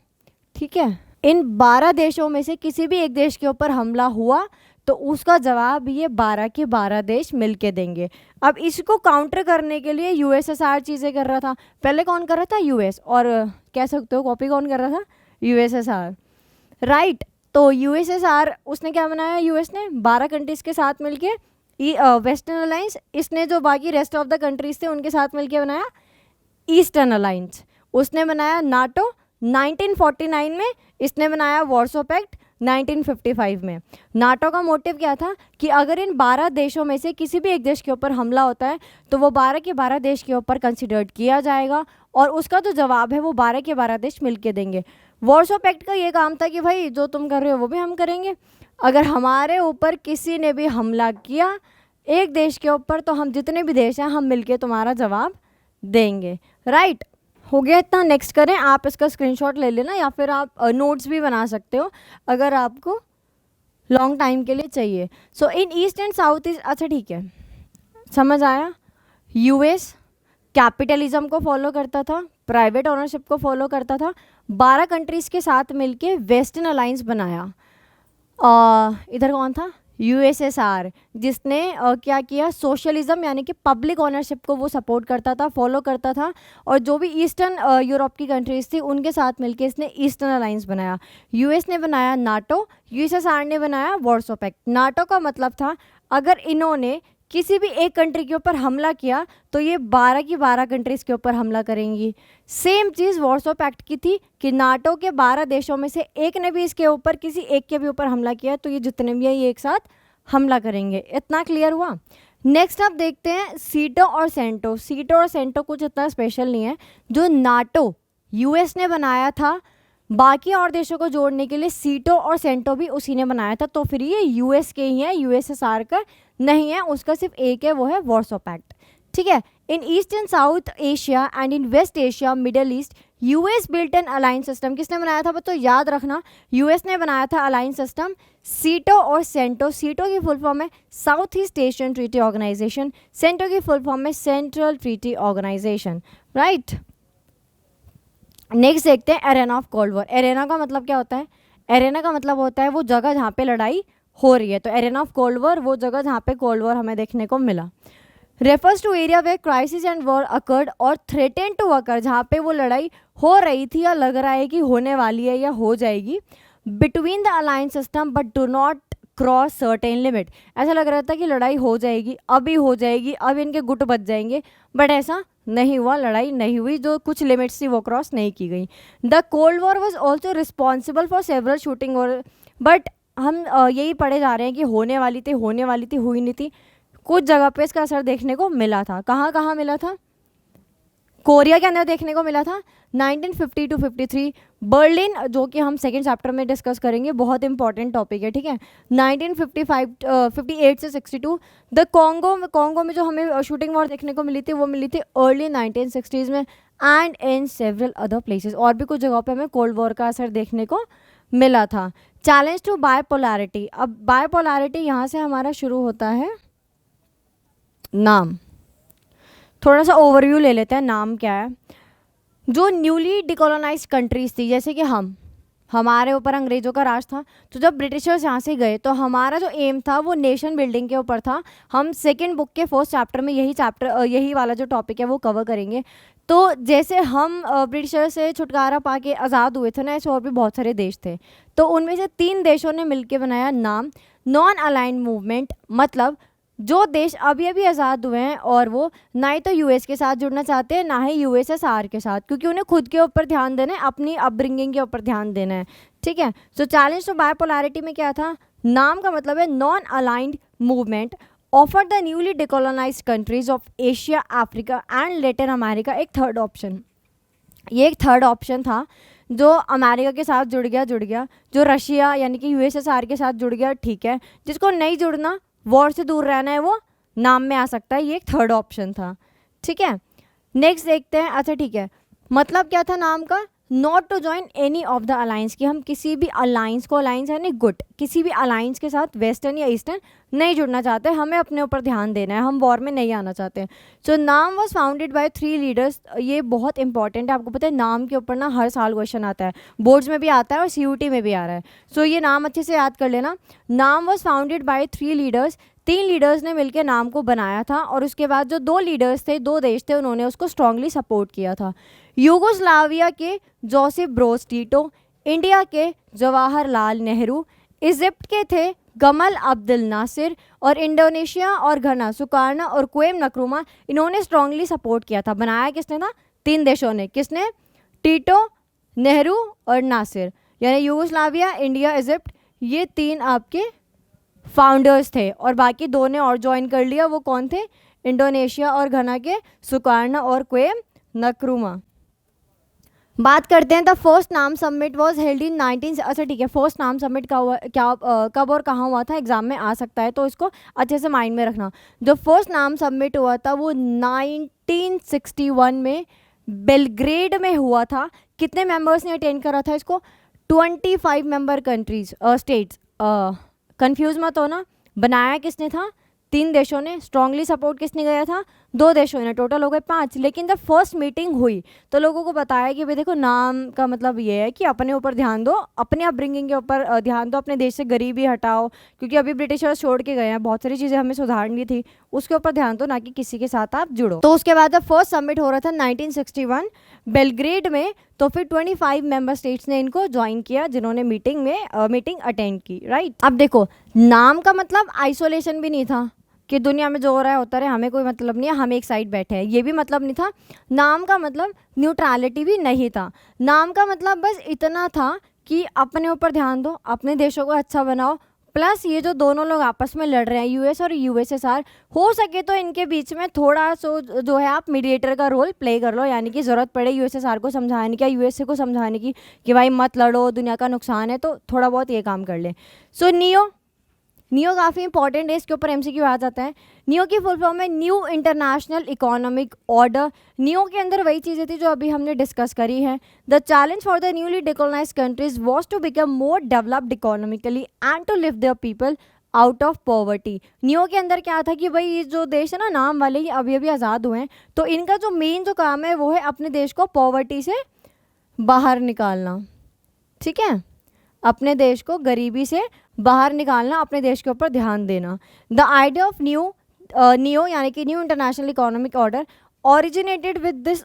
ठीक है, इन 12 देशों में से किसी भी एक देश के ऊपर हमला हुआ तो उसका जवाब ये 12 के 12 देश मिलके देंगे. अब इसको काउंटर करने के लिए यूएसएसआर चीज़ें कर रहा था. पहले कौन कर रहा था? यूएस. और कह सकते हो कॉपी कौन कर रहा था? USSR, right. तो यूएसएसआर उसने क्या बनाया? यूएस ने 12 कंट्रीज़ के साथ मिलके वेस्टर्न अलायंस. इसने जो बाकी रेस्ट ऑफ द कंट्रीज़ थे उनके साथ मिलके बनाया ईस्टर्न अलायंस. उसने बनाया नाटो 1949 में, इसने बनाया वार्सो पैक्ट 1955 में. नाटो का मोटिव क्या था कि अगर इन 12 देशों में से किसी भी एक देश के ऊपर हमला होता है तो वो 12 के 12 देश के ऊपर कंसिडर्ड किया जाएगा और उसका जो जवाब है वो 12 के 12 देश मिलके देंगे. वार्सो पैक्ट का ये काम था कि भाई जो तुम कर रहे हो वो भी हम करेंगे. अगर हमारे ऊपर किसी ने भी हमला किया एक देश के ऊपर तो हम जितने भी देश हैं हम मिलके तुम्हारा जवाब देंगे. राइट. हो गया इतना. नेक्स्ट करें. आप इसका स्क्रीनशॉट ले लेना या फिर आप नोट्स भी बना सकते हो अगर आपको लॉन्ग टाइम के लिए चाहिए. सो इन ईस्ट एंड साउथ ईस्ट. अच्छा ठीक है, समझ आया. यूएस कैपिटलिज्म को फॉलो करता था, प्राइवेट ओनरशिप को फॉलो करता था. 12 कंट्रीज़ के साथ मिलके वेस्टर्न अलायंस बनाया. इधर कौन था? यूएसएसआर, जिसने क्या किया, सोशलिज्म यानी कि पब्लिक ओनरशिप को वो सपोर्ट करता था, फॉलो करता था, और जो भी ईस्टर्न यूरोप की कंट्रीज थी उनके साथ मिलकर इसने ईस्टर्न अलायंस बनाया। यूएस ने बनाया नाटो, यूएसएसआर ने बनाया वार्सो पैक्ट। नाटो का मतलब था अगर इन्होंने किसी भी एक कंट्री के ऊपर हमला किया तो ये 12 की 12 कंट्रीज़ के ऊपर हमला करेंगी। सेम चीज़ वार्सो पैक्ट की थी कि नाटो के 12 देशों में से एक ने भी इसके ऊपर किसी एक के भी ऊपर हमला किया तो ये जितने भी हैं ये एक साथ हमला करेंगे। इतना क्लियर हुआ। नेक्स्ट आप देखते हैं सीटो और सेंटो। सीटो और सेंटो कुछ इतना स्पेशल नहीं है। जो नाटो यूएस ने बनाया था बाकी और देशों को जोड़ने के लिए, सीटो और सेंटो भी उसी ने बनाया था, तो फिर ये यूएस के ही है, यूएसएसआर का नहीं है। उसका सिर्फ एक है, वो है वार्सो पैक्ट। ठीक है। In East and South Asia and in West Asia Middle East US built an alliance system. किसने बनाया था बच्चों, याद रखना, यूएस ने बनाया था अलायंस सिस्टम। सीटो और सेंटो, सीटो की फुल फॉर्म है South East Asian treaty organisation, CENTO की फुल फॉर्म है central treaty organisation. Right. Next देखते हैं arena of cold war. Arena का मतलब क्या होता है, एरेना का मतलब होता है वो जगह जहाँ पे लड़ाई हो रही है। तो एरेना ऑफ कोल्ड वॉर वो जगह जहाँ पे कोल्ड वॉर हमें देखने को मिला। Refers to area way crisis and war occurred or threaten to occur, जहाँ पे वो लड़ाई हो रही थी या लग रहा है कि होने वाली है या हो जाएगी, between the alliance system but do not cross certain limit. ऐसा लग रहा था कि लड़ाई हो जाएगी, अभी हो जाएगी, अब इनके गुट बच जाएंगे, बट ऐसा नहीं हुआ, लड़ाई नहीं हुई, जो कुछ लिमिट्स थी वो क्रॉस नहीं की गई। The cold war was also responsible for several shooting और, बट हम यही पढ़े जा रहे हैं कि होने वाली थी, हुई नहीं थी। कुछ जगह पे इसका असर देखने को मिला था। कहाँ कहाँ मिला था, कोरिया के अंदर देखने को मिला था 1950 टू 53। बर्लिन, जो कि हम सेकेंड चैप्टर में डिस्कस करेंगे, बहुत इंपॉर्टेंट टॉपिक है। ठीक है। 1958 से 62। द कॉन्गो में जो हमें शूटिंग वॉर देखने को मिली थी वो मिली थी अर्ली 1960s में, and in several other places. और भी कुछ जगहों पे हमें कोल्ड वॉर का असर देखने को मिला था। Challenge to bipolarity. अब बायपोलैरिटी यहाँ से हमारा शुरू होता है। नाम थोड़ा सा ओवरव्यू ले लेते हैं, नाम क्या है। जो न्यूली डिकोलोनाइज्ड कंट्रीज थी, जैसे कि हमारे ऊपर अंग्रेज़ों का राज था, तो जब ब्रिटिशर्स यहाँ से गए तो हमारा जो एम था वो नेशन बिल्डिंग के ऊपर था। हम सेकेंड बुक के फर्स्ट चैप्टर में यही वाला जो टॉपिक है वो कवर करेंगे। तो जैसे हम ब्रिटिशर से छुटकारा पा के आज़ाद हुए थे ना, ऐसे और भी बहुत सारे देश थे। तो उनमें से 3 देशों ने मिलकर बनाया नाम नॉन अलाइंड मूवमेंट। मतलब जो देश अभी अभी आज़ाद हुए हैं और वो ना ही तो यूएस के साथ जुड़ना चाहते हैं ना ही यूएसएसआर के साथ, क्योंकि उन्हें खुद के ऊपर ध्यान देना है, अपनी अपब्रिंगिंग के ऊपर ध्यान देना है। ठीक है। सो चैलेंज टू बायपोलैरिटी में क्या था, नाम का मतलब है non aligned movement offer the newly decolonised countries of Asia, Africa and Latin America. एक थर्ड ऑप्शन, ये एक थर्ड ऑप्शन था जो अमेरिका के साथ जुड़ गया, जो रशिया यानी कि यूएसएसआर के साथ जुड़ गया, ठीक है। जिसको नहीं जुड़ना, वॉर से दूर रहना है, वो नाम में आ सकता है। ये एक थर्ड ऑप्शन था। ठीक है। नेक्स्ट देखते हैं। अच्छा ठीक है, मतलब क्या था नाम का, not to join any of the alliance, कि हम किसी भी अलायंस को, अलायंस यानी गुट, किसी भी अलायंस के साथ वेस्टर्न या ईस्टर्न नहीं जुड़ना चाहते, हमें अपने ऊपर ध्यान देना है, हम वॉर में नहीं आना चाहते। सो नाम वॉज फाउंडेड बाय 3 लीडर्स। ये बहुत इंपॉर्टेंट है, आपको पता है नाम के ऊपर ना हर साल क्वेश्चन आता है, बोर्ड्स में भी आता है और सीयूटी में भी आ रहा है। सो ये नाम अच्छे से याद कर लेना। नाम was founded by 3 leaders. 3 leaders ने मिलकर नाम को बनाया था, और उसके बाद जो 2 लीडर्स थे, 2 देश थे, उन्होंने उसको स्ट्रांगली सपोर्ट किया था। यूगोस्लाविया के जोसेफ ब्रोज टीटो, इंडिया के जवाहरलाल नेहरू, इजिप्ट के थे गमल अब्दुल नासिर, और इंडोनेशिया और घना सुकार्णा और क्वेम नक्रुमा, इन्होंने स्ट्रांगली सपोर्ट किया था। बनाया किसने था, 3 देशों ने। किसने, टीटो, नेहरू और नासिर, यानी यूगोस्लाविया, इंडिया, इजिप्ट, ये 3 आपके फाउंडर्स थे, और बाकी 2 ने और ज्वाइन कर लिया। वो कौन थे, इंडोनेशिया और घना के सुकार्णा और क्वेम नक्रुमा। बात करते हैं द फर्स्ट नाम समिट वॉज हेल्ड इन 19। अच्छा ठीक है, फर्स्ट नाम समिट का हुआ क्या, कब और कहाँ हुआ था, एग्जाम में आ सकता है, तो इसको अच्छे से माइंड में रखना। जो फर्स्ट नाम समिट हुआ था वो 1961 में बेलग्रेड में हुआ था। कितने मेंबर्स ने अटेंड करा था इसको, 25 मेंबर कंट्रीज स्टेट्स। कंफ्यूज मत होना, बनाया किसने था, 3 देशों ने। स्ट्रांगली सपोर्ट किसने किया था, 2 देशों ने, टोटल हो गए 5। लेकिन जब फर्स्ट मीटिंग हुई तो लोगों को बताया कि भाई देखो, नाम का मतलब ये है कि अपने ऊपर ध्यान दो, अपने अपब्रिंगिंग के ऊपर ध्यान दो, अपने देश से गरीबी हटाओ, क्योंकि अभी ब्रिटिशर्स छोड़ के गए हैं, बहुत सारी चीज़ें हमें सुधारनी थी, उसके ऊपर ध्यान दो, ना कि किसी के साथ आप जुड़ो। तो उसके बाद जब फर्स्ट समिट हो रहा था 1961 बेलग्रेड में, तो फिर 25 मेंबर स्टेट्स ने इनको ज्वाइन किया, जिन्होंने मीटिंग अटेंड की, राइट। अब देखो, नाम का मतलब आइसोलेशन भी नहीं था कि दुनिया में जो हो रहा है होता रहे, हमें कोई मतलब नहीं है, हम एक साइड बैठे हैं, ये भी मतलब नहीं था। नाम का मतलब न्यूट्रलिटी भी नहीं था। नाम का मतलब बस इतना था कि अपने ऊपर ध्यान दो, अपने देशों को अच्छा बनाओ, प्लस ये जो दोनों लोग आपस में लड़ रहे हैं, यूएस और यूएसएसआर, हो सके तो इनके बीच में थोड़ा सो जो है आप मीडिएटर का रोल प्ले कर लो, यानी कि ज़रूरत पड़े यूएसएसआर को समझाने की या यूएसए को समझाने की कि भाई मत लड़ो, दुनिया का नुकसान है, तो थोड़ा बहुत ये काम कर ले। सो नियो काफ़ी इंपॉर्टेंट है, इसके ऊपर एमसीक्यू आ जाता है। नियो की फुल फॉर्म है new international economic order. Neo के अंदर वही चीज़ें थी जो अभी हमने डिस्कस करी हैं। The challenge for the newly decolonised countries was to become more developed economically and to lift their people out of poverty. Neo के अंदर क्या था कि भाई ये जो देश है ना, नाम वाले, ये अभी अभी आज़ाद हुए हैं, तो इनका जो मेन जो काम है वो है अपने देश को पॉवर्टी से बाहर निकालना, ठीक है, अपने देश को गरीबी से बाहर निकालना, अपने देश के ऊपर ध्यान देना। द आइडिया ऑफ नियो यानी कि new international economic order originated with this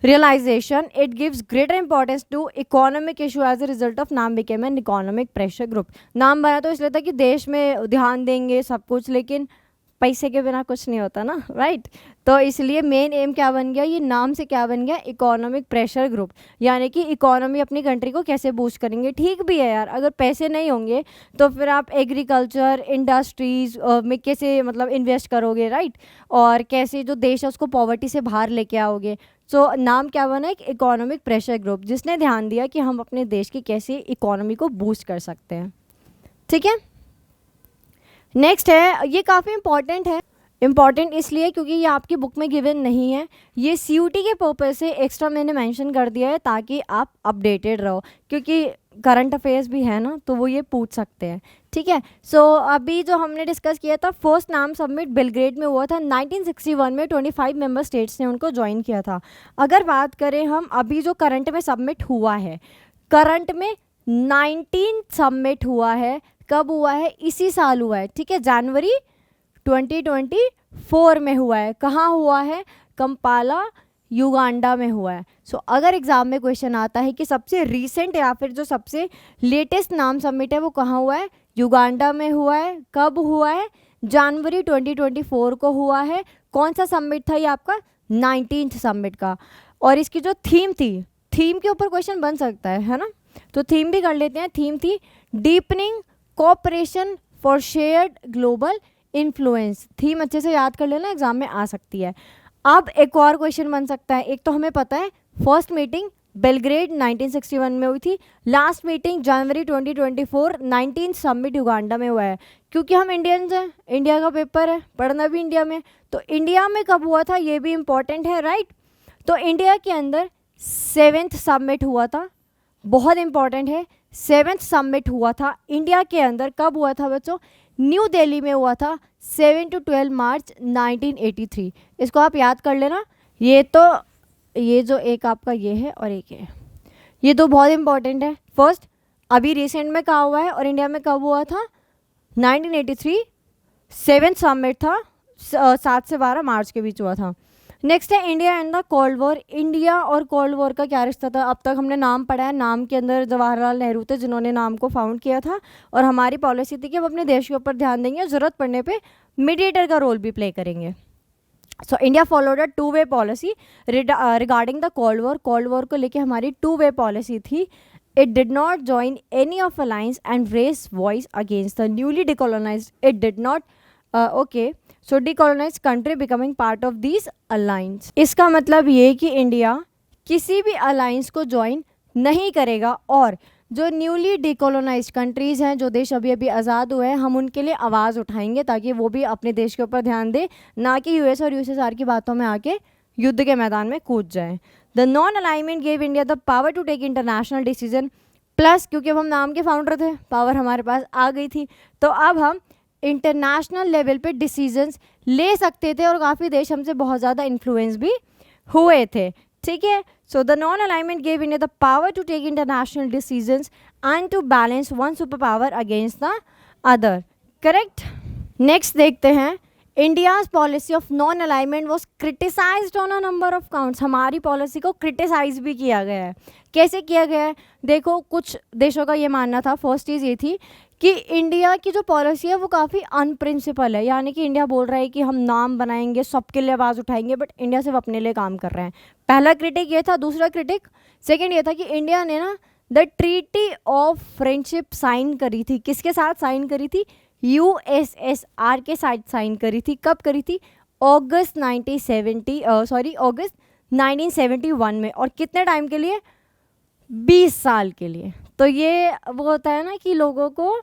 realization. It gives greater importance to economic issue as a result of नाम became an economic pressure group. नाम बना तो इसलिए था कि देश में ध्यान देंगे सब कुछ, लेकिन पैसे के बिना कुछ नहीं होता ना, राइट। तो इसलिए मेन एम क्या बन गया, ये नाम से क्या बन गया, इकोनॉमिक प्रेशर ग्रुप, यानी कि इकोनॉमी अपनी कंट्री को कैसे बूस्ट करेंगे। ठीक भी है यार, अगर पैसे नहीं होंगे तो फिर आप एग्रीकल्चर इंडस्ट्रीज में कैसे मतलब इन्वेस्ट करोगे, राइट, और कैसे जो देश है उसको पॉवर्टी से बाहर लेके आओगे। सो नाम क्या बना, एक इकोनॉमिक प्रेशर ग्रुप, जिसने ध्यान दिया कि हम अपने देश की कैसे इकोनॉमी को बूस्ट कर सकते हैं, ठीक है। नेक्स्ट है, ये काफ़ी इंपॉर्टेंट है, इम्पॉर्टेंट इसलिए क्योंकि ये आपकी बुक में गिवन नहीं है, ये सीयूटी के पर्पज़ से एक्स्ट्रा मैंने मेंशन कर दिया है ताकि आप अपडेटेड रहो, क्योंकि करंट अफेयर्स भी है ना, तो वो ये पूछ सकते हैं, ठीक है। सो अभी जो हमने डिस्कस किया था, फर्स्ट नाम सबमिट बेलग्रेड में हुआ था 1961 में, 25 मेंबर स्टेट्स ने उनको ज्वाइन किया था। अगर बात करें हम अभी जो करंट में सबमिट हुआ है, करंट में 19 सबमिट हुआ है, कब हुआ है, इसी साल हुआ है, ठीक है, जनवरी 2024 में हुआ है। कहाँ हुआ है, कंपाला युगांडा में हुआ है। सो अगर एग्जाम में क्वेश्चन आता है कि सबसे रीसेंट या फिर जो सबसे लेटेस्ट नाम सबमिट है वो कहाँ हुआ है, युगांडा में हुआ है। कब हुआ है, जनवरी 2024 को हुआ है। कौन सा सबमिट था ये आपका, 19th सबमिट का। और इसकी जो थीम थी, थीम के ऊपर क्वेश्चन बन सकता है ना, तो थीम भी कर लेते हैं। थीम थी deepening cooperation for shared global influence. Theme अच्छे से याद कर लेना, एग्जाम में आ सकती है। अब एक और क्वेश्चन बन सकता है, एक तो हमें पता है फर्स्ट मीटिंग बेलग्रेड 1961 में हुई थी, लास्ट मीटिंग जनवरी 2024, 19 सबमिट युगांडा में हुआ है। क्योंकि हम इंडियंस हैं, इंडिया का पेपर है, पढ़ना भी इंडिया में, तो इंडिया में कब हुआ था ये भी इम्पॉर्टेंट है, राइट। तो इंडिया के अंदर 7th सबमिट हुआ था, बहुत इंपॉर्टेंट है, 7th सबमिट हुआ था इंडिया के अंदर। कब हुआ था बच्चों, न्यू दिल्ली में हुआ था 7 to 12 मार्च 1983। इसको आप याद कर लेना। ये जो एक आपका ये है और एक है, ये दो बहुत इंपॉर्टेंट है। फर्स्ट अभी रिसेंट में कहा हुआ है और इंडिया में कब हुआ था, 1983 7th सबमिट था, 7 से 12 मार्च के बीच हुआ था। नेक्स्ट है India and the cold war. India और कोल्ड वॉर का क्या रिश्ता था, अब तक हमने नाम पढ़ा है, नाम के अंदर जवाहरलाल नेहरू थे जिन्होंने नाम को फाउंड किया था, और हमारी पॉलिसी थी कि हम अपने देश के ऊपर ध्यान देंगे और ज़रूरत पड़ने पे मीडिएटर का रोल भी प्ले करेंगे। सो इंडिया फॉलोड अ 2-वे policy regarding the cold war. Cold war को लेके हमारी 2-वे पॉलिसी थी। It did not join any of alliance and raise voice against the newly decolonised, it did not okay so decolonise country becoming part of this alliance. इसका मतलब ये कि India किसी भी अलायंस को ज्वाइन नहीं करेगा, और जो न्यूली डिकोलोनाइज कंट्रीज़ हैं, जो देश अभी अभी आज़ाद हुए हैं, हम उनके लिए आवाज़ उठाएंगे ताकि वो भी अपने देश के ऊपर ध्यान दें, ना कि यूएस और यूएसएसआर की बातों में आके युद्ध के मैदान में कूद जाएं। The non alignment gave India the power to take international decision. Plus क्योंकि अब हम नाम के फाउंडर थे, पावर हमारे पास आ गई थी, तो अब हम इंटरनेशनल लेवल पे डिसीजंस ले सकते थे और काफ़ी देश हमसे बहुत ज़्यादा इन्फ्लुएंस भी हुए थे, ठीक है। So the non alignment gave India the power to take international decisions and to balance one super power against the other, correct. Next देखते हैं, India's policy of non alignment was criticised on a number of counts. हमारी policy को criticise भी किया गया है। कैसे किया गया है? देखो, कुछ देशों का ये मानना था, फर्स्ट चीज़ ये थी कि इंडिया की जो पॉलिसी है वो काफ़ी अनप्रिंसिपल है, यानी कि इंडिया बोल रहा है कि हम नाम बनाएंगे, सबके लिए आवाज़ उठाएंगे, बट इंडिया सिर्फ अपने लिए काम कर रहे हैं। पहला क्रिटिक ये था। दूसरा क्रिटिक सेकेंड ये था कि इंडिया ने ना the treaty of friendship sign करी थी। किसके साथ साइन करी थी? USSR के साथ साइन करी थी। कब करी थी? अगस्त 1971 में। और कितने टाइम के लिए? 20 साल के लिए। तो ये वो होता है ना कि लोगों को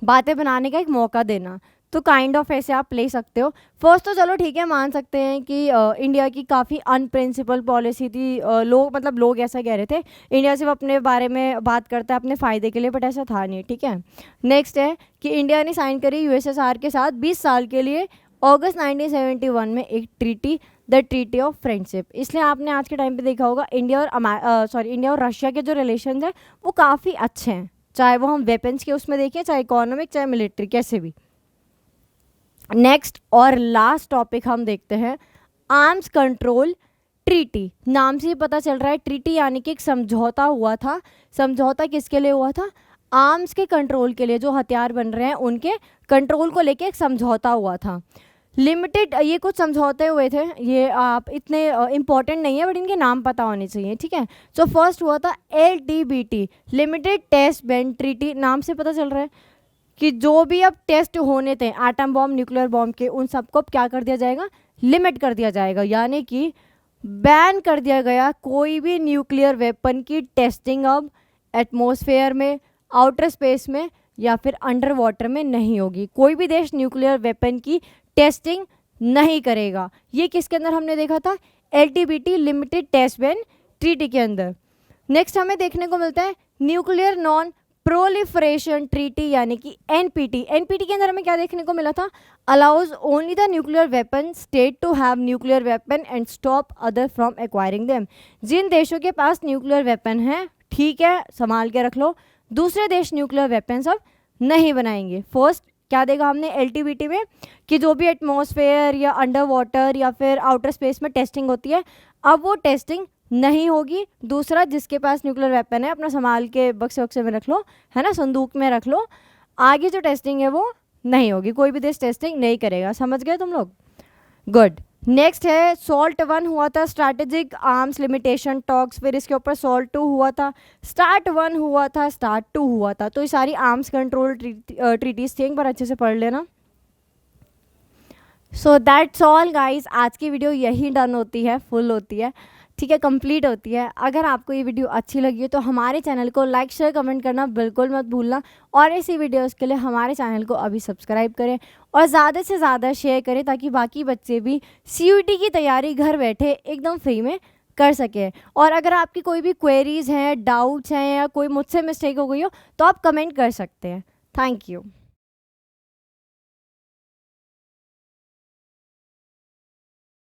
बातें बनाने का एक मौका देना, तो काइंड ऑफ ऐसे आप ले सकते हो। फर्स्ट तो चलो ठीक है, मान सकते हैं कि इंडिया की काफ़ी अनप्रिंसिपल पॉलिसी थी। लोग ऐसा कह रहे थे इंडिया सिर्फ अपने बारे में बात करता है अपने फ़ायदे के लिए, बट ऐसा था नहीं, ठीक है। नेक्स्ट है कि इंडिया ने साइन करी USSR के साथ 20 साल के लिए अगस्त 1971 में एक treaty, the treaty of friendship. इसलिए आपने आज के टाइम पे देखा होगा इंडिया और रशिया के जो रिलेशन है वो काफ़ी अच्छे हैं, चाहे वो हम वेपन्स के उसमें देखें, चाहे इकोनॉमिक, चाहे मिलिट्री, कैसे भी। नेक्स्ट और लास्ट टॉपिक हम देखते हैं, आर्म्स कंट्रोल ट्रीटी। नाम से ही पता चल रहा है, ट्रीटी यानी कि एक समझौता हुआ था। समझौता किसके लिए हुआ था? आर्म्स के कंट्रोल के लिए, जो हथियार बन रहे हैं उनके कंट्रोल को लेके एक समझौता हुआ था। लिमिटेड, ये कुछ समझौते हुए थे, ये आप इतने इंपॉर्टेंट नहीं है, बट इनके नाम पता होने चाहिए, ठीक है। सो फर्स्ट हुआ था LTBT, limited test ban treaty. नाम से पता चल रहा है कि जो भी अब टेस्ट होने थे एटम बॉम्ब, न्यूक्लियर बॉम्ब के, उन सबको अब क्या कर दिया जाएगा? लिमिट कर दिया जाएगा, यानी कि बैन कर दिया गया। कोई भी न्यूक्लियर वेपन की टेस्टिंग अब एटमॉस्फेयर में, आउटर स्पेस में या फिर अंडर वाटर में नहीं होगी। कोई भी देश न्यूक्लियर वेपन की टेस्टिंग नहीं करेगा। ये किसके अंदर हमने देखा था? LTBT, limited test ban treaty के अंदर। नेक्स्ट हमें देखने को मिलता है न्यूक्लियर नॉन प्रोलिफरेशन ट्रीटी, यानी कि NPT। NPT के अंदर हमें क्या देखने को मिला था? Allows only the nuclear weapon state to have nuclear weapon and stop other from acquiring them. जिन देशों के पास न्यूक्लियर वेपन है, ठीक है, संभाल के रख लो, दूसरे देश न्यूक्लियर वेपन अब नहीं बनाएंगे। फर्स्ट क्या देगा हमने LTBT में कि जो भी एटमॉस्फेयर या अंडर वाटर या फिर आउटर स्पेस में टेस्टिंग होती है, अब वो टेस्टिंग नहीं होगी। दूसरा, जिसके पास न्यूक्लियर वेपन है अपना संभाल के बक्से वक्से में रख लो, है ना, संदूक में रख लो। आगे जो टेस्टिंग है वो नहीं होगी, कोई भी देश टेस्टिंग नहीं करेगा। समझ गए तुम लोग? गुड। नेक्स्ट है SALT I हुआ था, स्ट्रैटेजिक आर्म्स लिमिटेशन टॉक्स। फिर इसके ऊपर SALT II हुआ था, START I हुआ था, START II हुआ था। तो ये सारी आर्म्स कंट्रोल ट्रीटीज थी, एक बार अच्छे से पढ़ लेना। सो दैट्स ऑल गाइज, आज की वीडियो यही डन होती है, फुल होती है, ठीक है, कंप्लीट होती है। अगर आपको ये वीडियो अच्छी लगी है तो हमारे चैनल को लाइक, शेयर, कमेंट करना बिल्कुल मत भूलना। और ऐसी वीडियोस के लिए हमारे चैनल को अभी सब्सक्राइब करें और ज़्यादा से ज़्यादा शेयर करें, ताकि बाकी बच्चे भी CUET की तैयारी घर बैठे एकदम फ्री में कर सके। और अगर आपकी कोई भी क्वेरीज़ हैं, डाउट्स हैं या कोई मुझसे मिस्टेक हो गई हो तो आप कमेंट कर सकते हैं। Thank you.